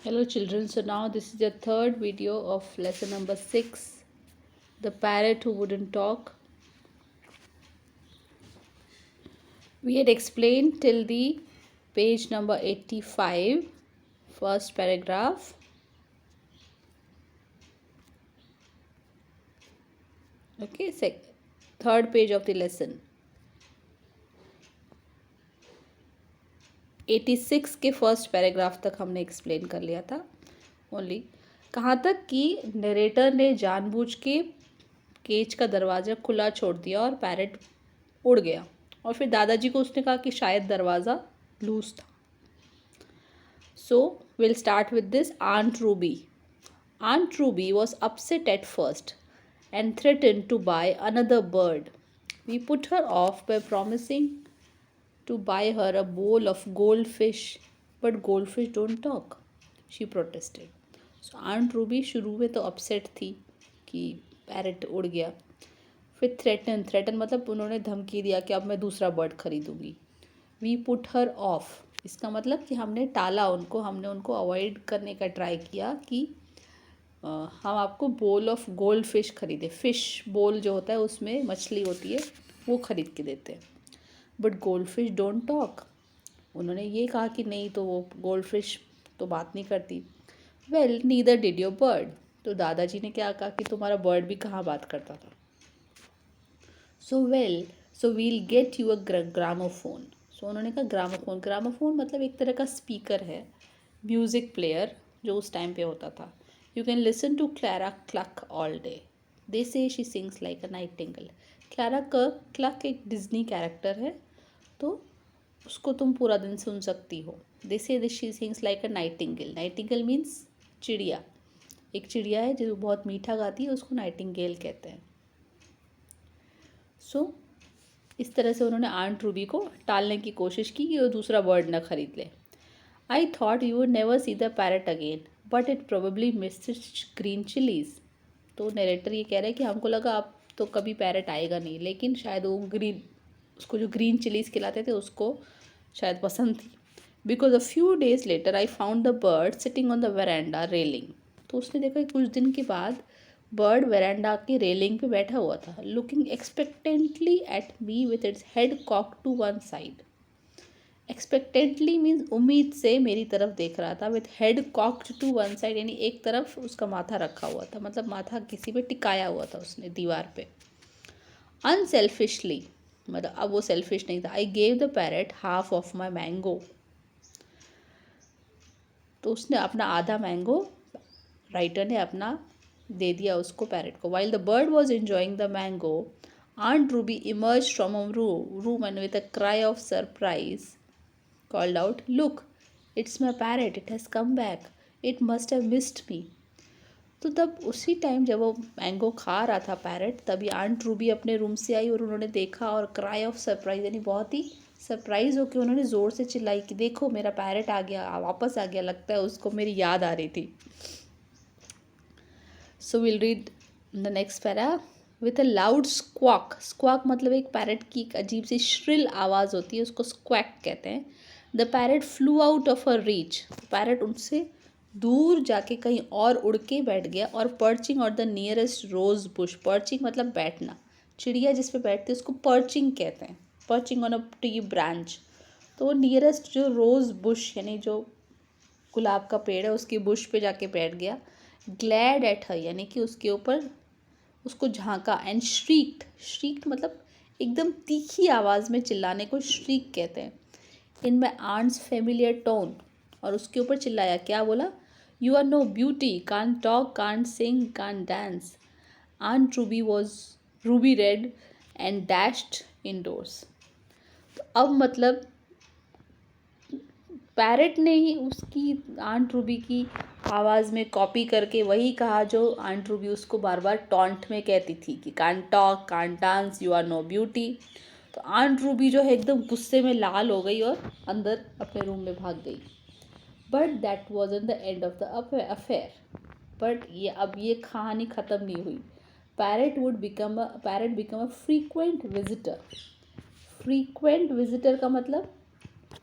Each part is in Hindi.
Hello children, so now this is the third video of lesson number 6, the parrot who wouldn't talk. We had explained till the page number 85, first paragraph. Okay, third page of the lesson. 86 के फर्स्ट पैराग्राफ तक हमने एक्सप्लेन कर लिया था ओनली। कहाँ तक कि नरेटर ने जानबूझ के केज का दरवाज़ा खुला छोड़ दिया और पैरेट उड़ गया, और फिर दादाजी को उसने कहा कि शायद दरवाज़ा लूज था। So will start with this. Aunt Ruby was upset at first and threatened to buy another bird. We put her off by promising to buy her a bowl of goldfish, but goldfish don't talk, she protested. So Aunt Ruby शुरू में तो अपसेट थी कि पैरेट उड़ गया। फिर थ्रेटन मतलब उन्होंने धमकी दिया कि अब मैं दूसरा बर्ड खरीदूंगी। वी पुट हर ऑफ, इसका मतलब कि हमने टाला उनको, हमने उनको अवॉइड करने का ट्राई किया कि हम आपको बोल ऑफ गोल्ड फिश खरीदे। फ़िश बोल जो होता है उसमें मछली होती है, वो ख़रीद के देते हैं। But gold fish don't talk, उन्होंने ये कहा कि नहीं, तो वो गोल्ड फिश तो बात नहीं करती। Well neither did your bird, तो दादाजी ने क्या कहा कि तुम्हारा बर्ड भी कहाँ बात करता था। So we'll get you a gramophone. So उन्होंने कहा ग्रामोफोन मतलब एक तरह का स्पीकर है, म्यूज़िक प्लेयर जो उस टाइम पे होता था। You can listen to Clara Cluck all day, they say she sings like a nightingale. Clara Cluck एक डिज्नी कैरेक्टर है, तो उसको तुम पूरा दिन सुन सकती हो। दे से this she sings like a Nightingale. Nightingale means चिड़िया, एक चिड़िया है जो बहुत मीठा गाती है, उसको नाइटिंगेल कहते हैं। सो इस तरह से उन्होंने आंट रूबी को टालने की कोशिश की कि वो दूसरा बर्ड ना खरीद ले। I thought you would never see the parrot again, but it probably missed green chillies. तो नरेटर ये कह रहे हैं कि हमको लगा अब तो कभी पैरट आएगा नहीं, लेकिन शायद वो उसको जो ग्रीन चिलीज खिलाते थे उसको शायद पसंद थी। Because a few days later I found the bird sitting on the veranda railing. तो उसने देखा कुछ दिन के बाद बर्ड वेरांडा की रेलिंग पे बैठा हुआ था, looking expectantly at me with its head cock to one side. Expectantly means उम्मीद से मेरी तरफ देख रहा था, with head cocked to one side यानी एक तरफ उसका माथा रखा हुआ था, मतलब माथा किसी पे टिकाया हुआ था उसने दीवार पे। अनसेल्फिशली मतलब अब वो सेल्फिश नहीं था। I gave the parrot half of my mango, तो उसने अपना आधा मैंगो, राइटर ने अपना दे दिया उसको, पैरेट को। While the bird was enjoying the mango, aunt Ruby emerge from a room and with a cry of surprise called out, look, it's my parrot, it has come back, it must have missed me. तो तब उसी टाइम जब वो मैंगो खा रहा था पैरेट, तभी आंट रूबी अपने रूम से आई और उन्होंने देखा, और क्राई ऑफ सरप्राइज यानी बहुत ही सरप्राइज होकर उन्होंने ज़ोर से चिल्लाई कि देखो मेरा पैरेट आ गया, वापस आ गया, लगता है उसको मेरी याद आ रही थी। So will read the next para. With a loud squawk, squawk मतलब एक पैरेट की एक अजीब सी श्रिल आवाज़ होती है, उसको स्क्वैक कहते हैं। The parrot flu out of a reach, parrot उनसे दूर जाके कहीं और उड़ के बैठ गया। और पर्चिंग और the nearest rose bush, perching मतलब बैठना, चिड़िया जिस पे बैठती है उसको पर्चिंग कहते हैं, perching on a tree branch. तो नियरेस्ट जो रोज़ बुश यानी जो गुलाब का पेड़ है उसकी बुश पे जाके बैठ गया। ग्लैड एट हर यानी कि उसके ऊपर उसको झांका। एंड श्रीक्ड मतलब एकदम तीखी आवाज़ में चिल्लाने को श्रीक कहते हैं। In my aunt's familiar tone, और उसके ऊपर चिल्लाया, क्या बोला? You are no beauty, can't talk, can't sing, can't dance. Aunt Ruby red and dashed indoors. तो अब मतलब पैरेट ने ही उसकी आंट रूबी की आवाज़ में कॉपी करके वही कहा जो आंट रूबी उसको बार बार टॉन्ट में कहती थी कि can't talk, can't dance, you are no beauty. तो आंट रूबी जो है एकदम गुस्से में लाल हो गई और अंदर अपने रूम में भाग गई। But that wasn't the end of the affair. But ये कहानी ख़त्म नहीं हुई। Parrot become a frequent visitor. Frequent visitor का मतलब,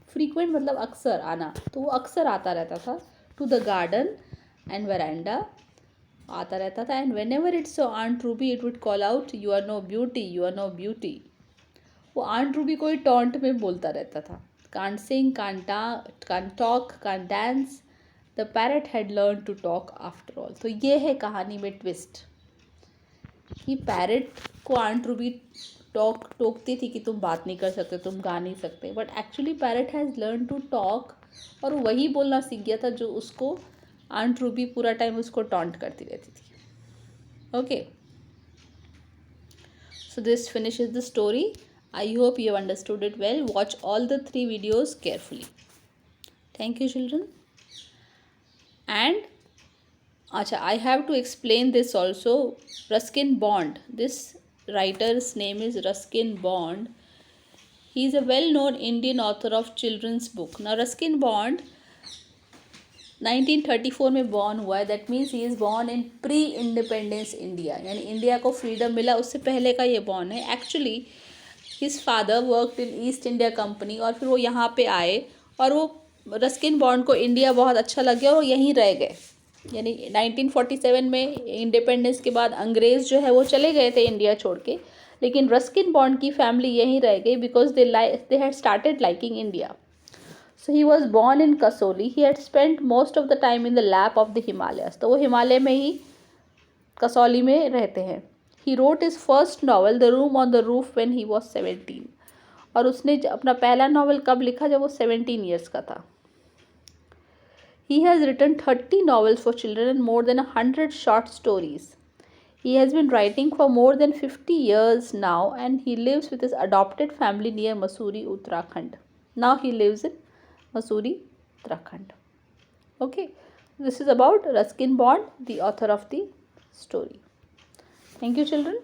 फ्रीक्वेंट मतलब अक्सर आना, तो वो अक्सर आता रहता था to the garden and veranda. आता रहता था, and whenever it saw Aunt Ruby, it would call out, "You are no beauty, you are no beauty." वो आंट रूबी को ही टॉन्ट में बोलता रहता था. Can't sing, can't talk, can't dance. The parrot had learned to talk after all. तो ये है कहानी में ट्विस्ट कि पैरट को आंट रूबी टोकती थी कि तुम बात नहीं कर सकते, तुम गा नहीं सकते, but actually parrot has learn to talk, और वही बोलना सीख गया था जो उसको आंट रूबी पूरा टाइम उसको टॉन्ट करती रहती थी. Okay, so this finishes the story. I hope you have understood it well. Watch all the 3 videos carefully. Thank you, children. And acha, I have to explain this also. Ruskin Bond, this writer's name is Ruskin Bond. He is a well-known Indian author of children's book. Now Ruskin Bond 1934 में बॉर्न हुआ है. That means he is born in pre independence India, यानी इंडिया को फ्रीडम मिला उससे पहले का ये बॉर्न है. Actually his father worked in east India company, और फिर वो यहाँ पे आए और वो रस्किन बॉन्ड को इंडिया बहुत अच्छा लग गया और यहीं रह गए. यानी 1947 में इंडिपेंडेंस के बाद अंग्रेज़ जो है वो चले गए थे इंडिया छोड़ के, लेकिन रस्किन बॉन्ड की फैमिली यहीं रह गई because they had started liking India. So he was born in Kasoli. He had spent most of the time in the lap of the Himalayas. तो वो हिमालय में ही कसौली में रहते हैं. He wrote his first novel, The Room on the Roof, when he was 17. और उसने अपना पहला नॉवल कब लिखा? जब वो 17 years का था. He has written 30 novels for children and more than 100 short stories. He has been writing for more than 50 years now, and he lives with his adopted family near Mussoorie, Uttarakhand. Now he lives in Mussoorie, Uttarakhand. Okay, this is about Ruskin Bond, the author of the story. Thank you, children.